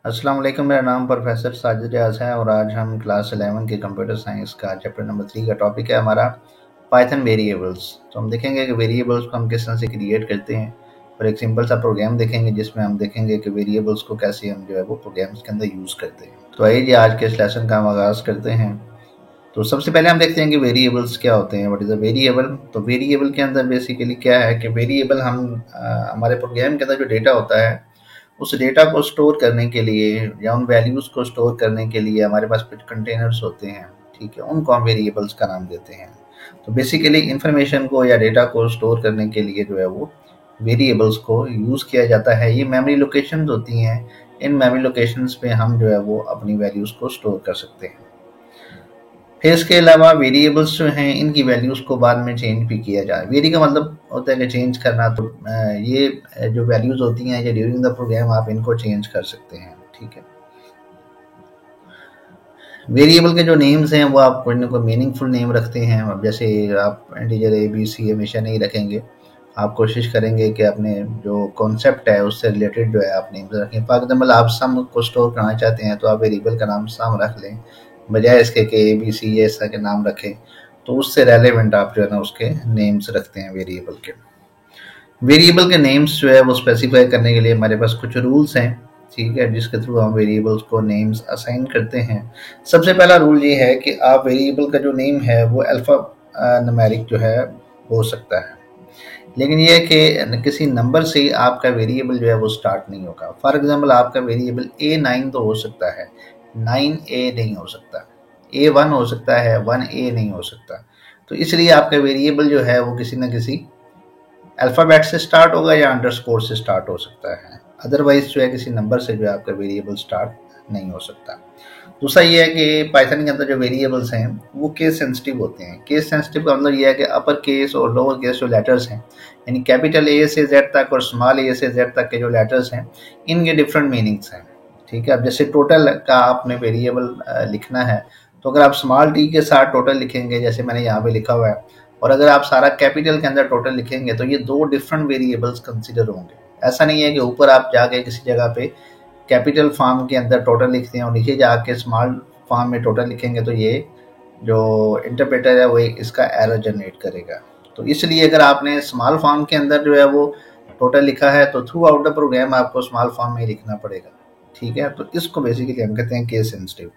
अस्सलाम वालेकुम। मेरा नाम प्रोफेसर साजिद रियाज है और आज हम क्लास 11 के कंप्यूटर साइंस का चैप्टर नंबर 3 का टॉपिक है हमारा पाइथन वेरिएबल्स। तो हम देखेंगे कि वेरिएबल्स को हम किस तरह से क्रिएट करते हैं और एक सिंपल सा प्रोग्राम देखेंगे जिसमें हम देखेंगे कि वेरिएबल्स को कैसे हम जो है वो प्रोग्राम्स के अंदर यूज़ करते हैं। तो आइए जी आज के इस लेसन का हम आगाज़ करते हैं। तो सबसे पहले हम देखते हैं कि वेरिएबल्स क्या होते हैं। What is a variable? तो वेरिएबल के अंदर बेसिकली क्या है कि वेरिएबल हमारे प्रोग्राम के अंदर जो डेटा होता है उस डेटा को स्टोर करने के लिए या उन वैल्यूज़ को स्टोर करने के लिए हमारे पास कुछ कंटेनर्स होते हैं, ठीक है? उनको हम वेरिएबल्स का नाम देते हैं। तो बेसिकली इंफॉर्मेशन को या डेटा को स्टोर करने के लिए जो है वो वेरिएबल्स को यूज़ किया जाता है। ये मेमोरी लोकेशंस होती हैं, इन मेमोरी लोकेशंस पे हम जो है वो अपनी वैल्यूज़ को स्टोर कर सकते हैं। फिर इसके अलावा वेरिएबल्स जो हैं इनकी वैल्यूज़ को बाद में चेंज भी किया जाए। वेरी का मतलब होता है कि चेंज करना। तो ये जो वैल्यूज़ होती हैं ये ड्यूरिंग द प्रोग्राम आप इनको चेंज कर सकते हैं, ठीक है? वेरिएबल के जो नेम्स हैं वो आप कोई ना कोई मीनिंगफुल नेम रखते हैं। अब जैसे आप इंटीजर ए बी सी हमेशा नहीं रखेंगे, आप कोशिश करेंगे कि अपने जो कॉन्सेप्ट है उससे रिलेटेड जो है आप नेम रखें। फॉर एग्जाम्पल आप सम को स्टोर करना चाहते हैं तो आप वेरिएबल का नाम सम रख लें, बजाय इसके कि ए बी सी ऐसा के नाम रखें। तो उससे रेलेवेंट आप जो है ना उसके नेम्स रखते हैं वेरिएबल के। वेरिएबल के नेम्स जो है वो स्पेसिफाई करने के लिए हमारे पास कुछ रूल्स हैं, ठीक है, जिसके थ्रू हम वेरिएबल्स को नेम्स असाइन करते हैं। सबसे पहला रूल ये है कि आप वेरिएबल का जो नेम है वो अल्फा न्यूमेरिक जो है हो सकता है, लेकिन ये है कि किसी नंबर से आपका वेरिएबल जो है वो स्टार्ट नहीं होगा। फॉर एग्जांपल आपका वेरिएबल A9 तो हो सकता है, 9A नहीं हो सकता। A1 हो सकता है, 1A नहीं हो सकता। तो इसलिए आपका वेरिएबल जो है वो किसी न किसी अल्फ़ाबेट से स्टार्ट होगा या अंडरस्कोर से स्टार्ट हो सकता है। अदरवाइज़ जो है किसी नंबर से जो है आपका वेरिएबल स्टार्ट नहीं हो सकता। दूसरा ये है कि पाइथन के अंदर जो वेरिएबल्स हैं वो केस सेंसिटिव होते हैं। केस सेंसिटिव का मतलब ये है कि अपर केस और लोअर केस जो लेटर्स हैं, यानी कैपिटल ए से जेड तक और स्मॉल ए से जेड तक के जो लेटर्स हैं इनके डिफरेंट मीनिंग्स हैं, ठीक है? अब जैसे टोटल का आपने वेरिएबल लिखना है तो अगर आप स्मॉल टी के साथ टोटल लिखेंगे जैसे मैंने यहाँ पे लिखा हुआ है, और अगर आप सारा कैपिटल के अंदर टोटल लिखेंगे तो ये दो डिफरेंट वेरिएबल्स कंसिडर होंगे। ऐसा नहीं है कि ऊपर आप जाके किसी जगह पे कैपिटल फॉर्म के अंदर टोटल लिखते हैं और नीचे जाके स्मॉल फॉर्म में टोटल लिखेंगे तो ये जो इंटरप्रेटर है वो इसका एरर जनरेट करेगा। तो इसलिए अगर आपने स्मॉल फॉर्म के अंदर जो है वो टोटल लिखा है तो थ्रू आउट द प्रोग्राम आपको स्मॉल फॉर्म में ही लिखना पड़ेगा, ठीक है? तो इसको बेसिकली हम कहते हैं केस सेंसिटिव।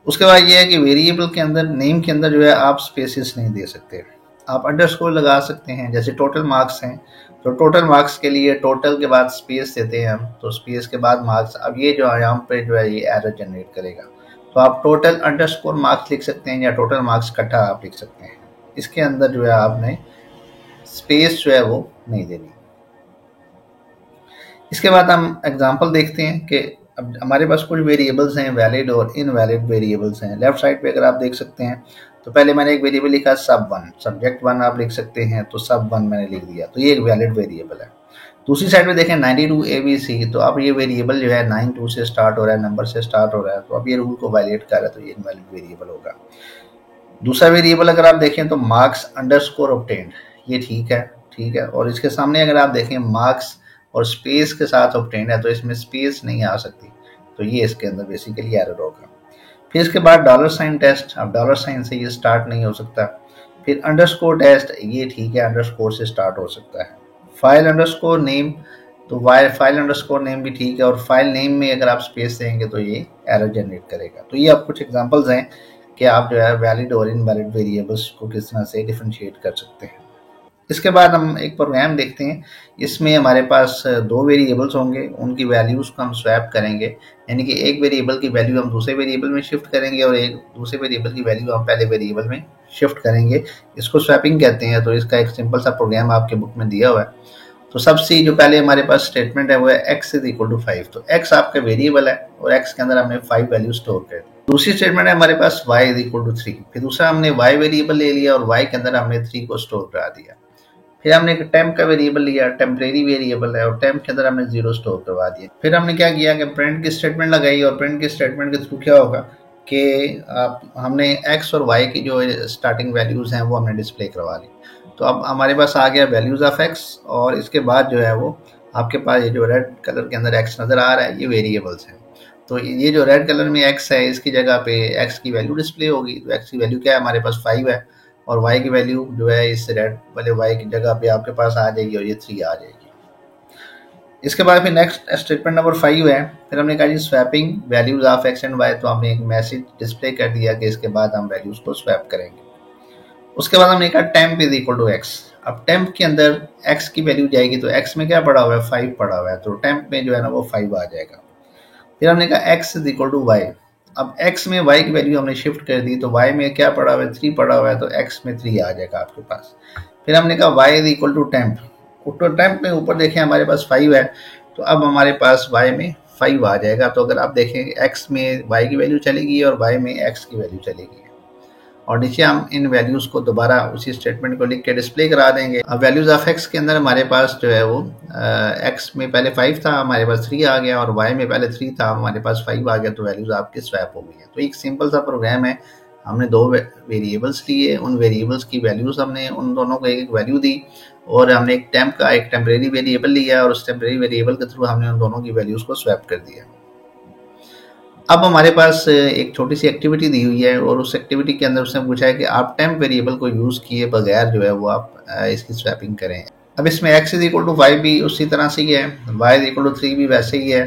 उसके बाद ये है कि वेरिएबल के अंदर नेम के अंदर जो है आप स्पेसेस नहीं दे सकते। आप अंडरस्कोर लगा सकते हैं। जैसे टोटल मार्क्स हैं तो टोटल मार्क्स के लिए टोटल के बाद स्पेस देते हैं हम, तो स्पेस के बाद मार्क्स। अब ये जो है यहाँ पे जो है ये एरर जनरेट करेगा। तो आप टोटल अंडरस्कोर मार्क्स लिख सकते हैं या टोटल मार्क्स इकट्ठा आप लिख सकते हैं। इसके अंदर जो है आपने स्पेस जो है वो नहीं देनी। इसके बाद हम एग्जांपल देखते हैं कि अब हमारे पास कुछ वेरिएबल्स हैं, वैलिड और इनवैलिड वेरिएबल्स हैं। लेफ्ट साइड पे अगर आप देख सकते हैं तो पहले मैंने एक वेरिएबल लिखा sub1, सब्जेक्ट 1 आप लिख सकते हैं, तो sub1 मैंने लिख दिया, तो ये एक वैलिड वेरिएबल है। दूसरी साइड पे देखें 92 ABC, तो अब ये वेरिएबल जो है 92 से स्टार्ट हो रहा है, नंबर से स्टार्ट हो रहा है, तो अब ये रूल को वायलेट कर रहा है, तो ये इनवैलिड वेरिएबल होगा। दूसरा वेरिएबल अगर आप देखें तो मार्क्स अंडरस्कोर ऑब्टेन्ड, ये ठीक है, ठीक है। और इसके सामने अगर आप देखें मार्क्स और स्पेस के साथ ऑब्टेन्ड है तो इसमें स्पेस नहीं आ सकती, तो ये इसके अंदर बेसिकली एरर होगा। फिर इसके बाद डॉलर साइन टेस्ट, अब डॉलर साइन से ये स्टार्ट नहीं हो सकता। फिर अंडरस्कोर टेस्ट, ये ठीक है, अंडरस्कोर से स्टार्ट हो सकता है। फाइल अंडरस्कोर नेम, तो फाइल अंडरस्कोर नेम भी ठीक है, और फाइल नेम में अगर आप स्पेस देंगे तो ये एरर जनरेट करेगा। तो ये आप कुछ एग्जांपल्स हैं कि आप जो है वैलिड और इनवैलिड वेरिएबल्स को किस तरह से डिफरेंशिएट कर सकते हैं। इसके बाद हम एक प्रोग्राम देखते हैं। इसमें हमारे पास दो वेरिएबल्स होंगे, उनकी वैल्यूज़ को हम स्वैप करेंगे, यानी कि एक वेरिएबल की वैल्यू हम दूसरे वेरिएबल में शिफ्ट करेंगे और एक दूसरे वेरिएबल की वैल्यू हम पहले वेरिएबल में शिफ्ट करेंगे। इसको स्वैपिंग कहते हैं। तो इसका एक सिंपल सा प्रोग्राम आपके बुक में दिया हुआ है। तो सबसे जो पहले हमारे पास स्टेटमेंट है वो है x इज इक्वल टू 5। तो x आपका वेरिएबल है और x के अंदर हमने 5 वैल्यू स्टोर कर दी। दूसरी स्टेटमेंट है हमारे पास y इज इक्वल टू 3। फिर दूसरा हमने y वेरिएबल ले लिया और y के अंदर हमने 3 को स्टोर करा दिया। फिर हमने एक टेम्प का वेरिएबल लिया, टेम्परेरी वेरिएबल है, और टेम्प के अंदर हमने 0 स्टोर करवा दिया। फिर हमने क्या किया कि प्रिंट की स्टेटमेंट लगाई, और प्रिंट की स्टेटमेंट के थ्रू क्या होगा कि हमने x और y की जो स्टार्टिंग वैल्यूज़ हैं वो हमने डिस्प्ले करवा ली। तो अब हमारे पास आ गया वैल्यूज़ ऑफ x, और इसके बाद जो है वो आपके पास ये जो रेड कलर के अंदर x नज़र आ रहा है ये वेरिएबल्स हैं। तो ये जो रेड कलर में x है इसकी जगह पे x की वैल्यू डिस्प्ले होगी। तो x की वैल्यू क्या है, हमारे पास 5 है, और y की वैल्यू जो है इस रेड वाले y की जगह पे आपके पास आ जाएगी और ये 3 आ जाएगी। इसके बाद फिर नेक्स्ट स्टेटमेंट नंबर 5 है। फिर हमने कहा जी swapping values of x and y। तो हमने एक मैसेज डिस्प्ले कर दिया कि इसके बाद हम वैल्यूज को स्वैप करेंगे। उसके बाद हमने कहा temp is equal to x। अब टेम्प के अंदर x की वैल्यू जाएगी, तो x में क्या पड़ा हुआ है, 5 पड़ा हुआ है, तो टेम्प में जो है ना वो 5 आ जाएगा। फिर हमने कहा x is equal to y। अब x में y की वैल्यू हमने शिफ्ट कर दी, तो y में क्या पड़ा हुआ है, 3 पड़ा हुआ है, तो x में 3 आ जाएगा आपके पास। फिर हमने कहा y is equal to temp. तो टेम्प में ऊपर देखें हमारे पास 5 है, तो अब हमारे पास y में 5 आ जाएगा। तो अगर आप देखें x में y की वैल्यू चलेगी और y में x की वैल्यू चलेगी, और नीचे हम इन वैल्यूज को दोबारा उसी स्टेटमेंट को लिख के डिस्प्ले करा देंगे। अब वैल्यूज ऑफ x के अंदर हमारे पास जो है वो x में पहले 5 था, हमारे पास 3 आ गया, और y में पहले 3 था, हमारे पास 5 आ गया, तो वैल्यूज आपके स्वैप हो गई है। तो एक सिंपल सा प्रोग्राम है, हमने 2 वेरिएबल्स लिए, उन वेरिएबल्स की वैल्यूज हमने उन दोनों को एक वैल्यू दी, और हमने एक टेम्प का एक टेम्परेरी वेरिएबल लिया, और उस टेम्परेरी वेरिएबल के थ्रू हमने उन दोनों की वैल्यूज को स्वैप कर दिया। अब हमारे पास एक छोटी सी एक्टिविटी दी हुई है, और उस एक्टिविटी के अंदर उसने पूछा है कि आप टेम्प वेरिएबल को यूज़ किए बगैर जो है वो आप इसकी स्वैपिंग करें। अब इसमें x इज इक्वल टू 5 भी उसी तरह से ही है, y इज इक्वल टू 3 भी वैसे ही है,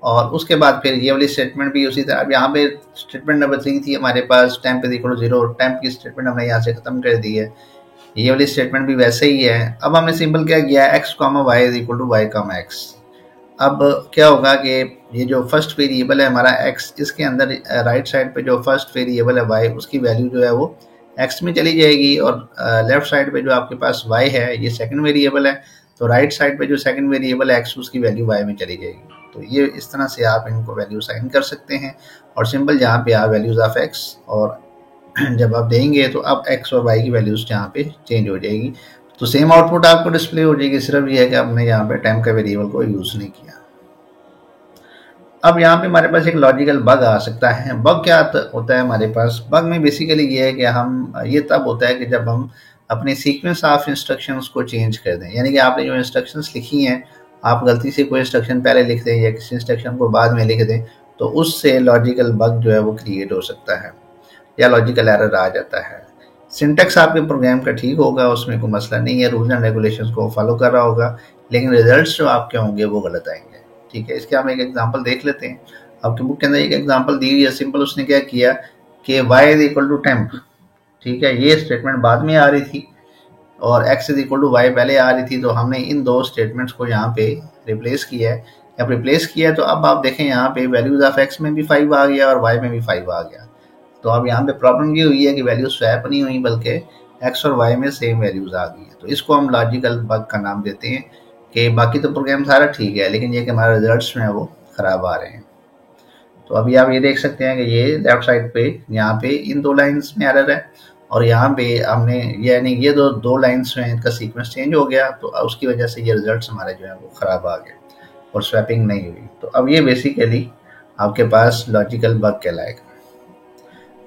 और उसके बाद फिर ये वाली स्टेटमेंट भी उसी तरह। अब यहाँ पे स्टेटमेंट नंबर 3 थी हमारे पास, temp is equal to 0, temp की स्टेटमेंट हमने यहाँ से खत्म कर दी है। ये वाली स्टेटमेंट भी वैसे ही है। अब हमने सिंपल क्या किया, x comma y is equal to y comma x। अब क्या होगा कि ये जो फर्स्ट वेरिएबल है हमारा x, इसके अंदर राइट साइड पे जो फर्स्ट वेरिएबल है y, उसकी वैल्यू जो है वो x में चली जाएगी, और लेफ्ट साइड पे जो आपके पास y है ये सेकंड वेरिएबल है, तो राइट साइड पे जो सेकंड वेरिएबल है x, उसकी वैल्यू y में चली जाएगी। तो ये इस तरह से आप इनको वैल्यू साइन कर सकते हैं, और सिंपल जहाँ पे आप वैल्यूज ऑफ x और जब आप देंगे तो अब x और y की वैल्यूज यहाँ पे चेंज हो जाएगी, तो सेम आउटपुट आपको डिस्प्ले हो जाएगी। सिर्फ ये है कि आपने यहाँ पे टेम्प का वेरिएबल को यूज नहीं किया। अब यहाँ पे हमारे पास एक लॉजिकल बग आ सकता है। बग क्या होता है हमारे पास, बग में बेसिकली ये है कि हम ये तब होता है कि जब हम अपने सीक्वेंस ऑफ इंस्ट्रक्शंस को चेंज कर दें, यानी कि आपने जो इंस्ट्रक्शंस लिखी हैं आप गलती से कोई इंस्ट्रक्शन पहले लिख दें या किसी इंस्ट्रक्शन को बाद में लिख दें, तो उससे लॉजिकल बग जो है वो क्रिएट हो सकता है या लॉजिकल एरर आ जाता है। सिंटेक्स आपके प्रोग्राम का ठीक होगा, उसमें कोई मसला नहीं है, रूल्स एंड रेगुलेशंस को फॉलो कर रहा होगा, लेकिन रिजल्ट्स जो आपके होंगे वो गलत आएंगे। ठीक है, इसके हम एक एग्जांपल देख लेते हैं। आपके बुक के अंदर एक एग्जांपल दी हुई है, सिंपल उसने क्या किया कि y is equal to temp. ठीक है, ये स्टेटमेंट बाद में आ रही थी और x is equal to y पहले आ रही थी, तो हमने इन दो स्टेटमेंट्स को यहाँ पे रिप्लेस किया है। जब रिप्लेस किया है तो अब आप देखें यहाँ पे वैल्यूज ऑफ x में भी 5 आ गया और y में भी 5 आ गया। तो अब यहाँ पे प्रॉब्लम ये हुई है कि वैल्यू स्वैप नहीं हुई, बल्कि x और y में सेम वैल्यूज आ गई है। तो इसको हम लॉजिकल बग का नाम देते हैं, कि बाकी तो प्रोग्राम सारा ठीक है, लेकिन ये कि हमारे रिजल्ट्स में वो खराब आ रहे हैं। तो अभी आप ये देख सकते हैं कि ये लेफ्ट साइड पे यहाँ पे इन 2 लाइंस में एरर है, और यहाँ पे हमने यानी ये दो लाइंस में इनका सीक्वेंस चेंज हो गया, तो उसकी वजह से ये रिजल्ट्स हमारे जो है वो खराब आ गए और स्वैपिंग नहीं हुई। तो अब ये बेसिकली आपके पास लॉजिकल बग कहलाएगा।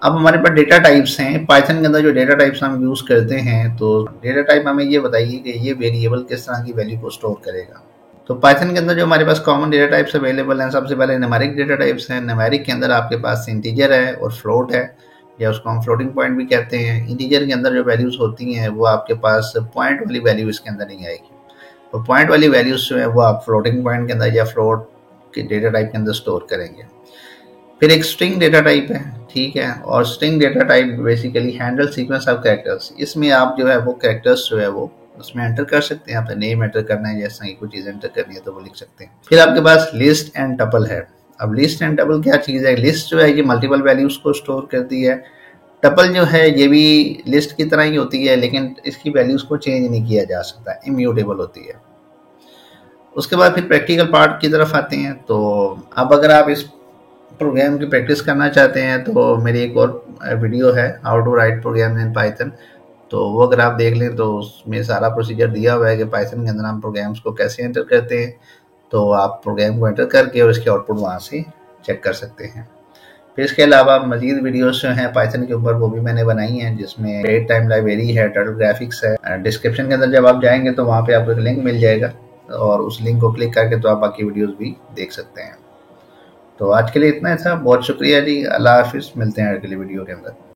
अब हमारे पास डेटा टाइप्स हैं। पाइथन के अंदर जो डेटा टाइप्स हम यूज़ करते हैं, तो डेटा टाइप हमें ये बताइए कि ये वेरिएबल किस तरह की वैल्यू को स्टोर करेगा। तो पाइथन के अंदर जो हमारे पास कॉमन डेटा टाइप्स अवेलेबल हैं, सबसे पहले न्यूमेरिक डेटा टाइप्स हैं। न्यूमेरिक के अंदर आपके पास इंटीजर है और फ्लोट है, या उसको हम फ्लोटिंग पॉइंट भी कहते हैं। इंटीजर के अंदर जो वैल्यूज होती हैं वो आपके पास पॉइंट वाली वैल्यू इसके अंदर नहीं आएगी, और पॉइंट वाली वैल्यूज जो है वो आप फ्लोटिंग पॉइंट के अंदर या फ्लोट के डेटा टाइप के अंदर स्टोर करेंगे। फिर एक स्ट्रिंग डेटा टाइप है, ठीक है, और string data type basically handle sequence of characters. इसमें आप जो है वो कैरेक्टर्स जो है वो उसमें एंटर कर सकते हैं, आपने नेम एंटर करना है, जैसा कि कोई चीज़ एंटर करनी है तो वो लिख सकते हैं। फिर आपके पास लिस्ट एंड टपल है। अब लिस्ट एंड टपल क्या चीज़ है, लिस्ट जो है ये मल्टीपल वैल्यूज को स्टोर करती है। टपल जो है ये भी लिस्ट की तरह ही होती है, लेकिन इसकी वैल्यूज को चेंज नहीं किया जा सकता, इम्यूटेबल होती है। उसके बाद फिर प्रैक्टिकल पार्ट की तरफ आते हैं। तो अब अगर आप इस प्रोग्राम की प्रैक्टिस करना चाहते हैं तो मेरी एक और वीडियो है, how to write program in Python, तो वो अगर आप देख लें तो उसमें सारा प्रोसीजर दिया हुआ है कि पाइथन के अंदर हम प्रोग्राम्स को कैसे एंटर करते हैं। तो आप प्रोग्राम को एंटर करके और इसके आउटपुट वहाँ से चेक कर सकते हैं। फिर इसके अलावा मजीद वीडियोस जो हैं पाइथन के ऊपर वो भी मैंने बनाई हैं, जिसमें रेड टाइम लाइब्रेरी है, टर्टल ग्राफिक्स है। डिस्क्रिप्शन के अंदर जब आप जाएंगे तो वहाँ पे आपको एक लिंक मिल जाएगा, और उस लिंक को क्लिक करके तो आप बाकी वीडियोस भी देख सकते हैं। तो आज के लिए इतना ही था। बहुत शुक्रिया जी। अल्लाह हाफ़िज़। मिलते हैं अगली वीडियो के अंदर।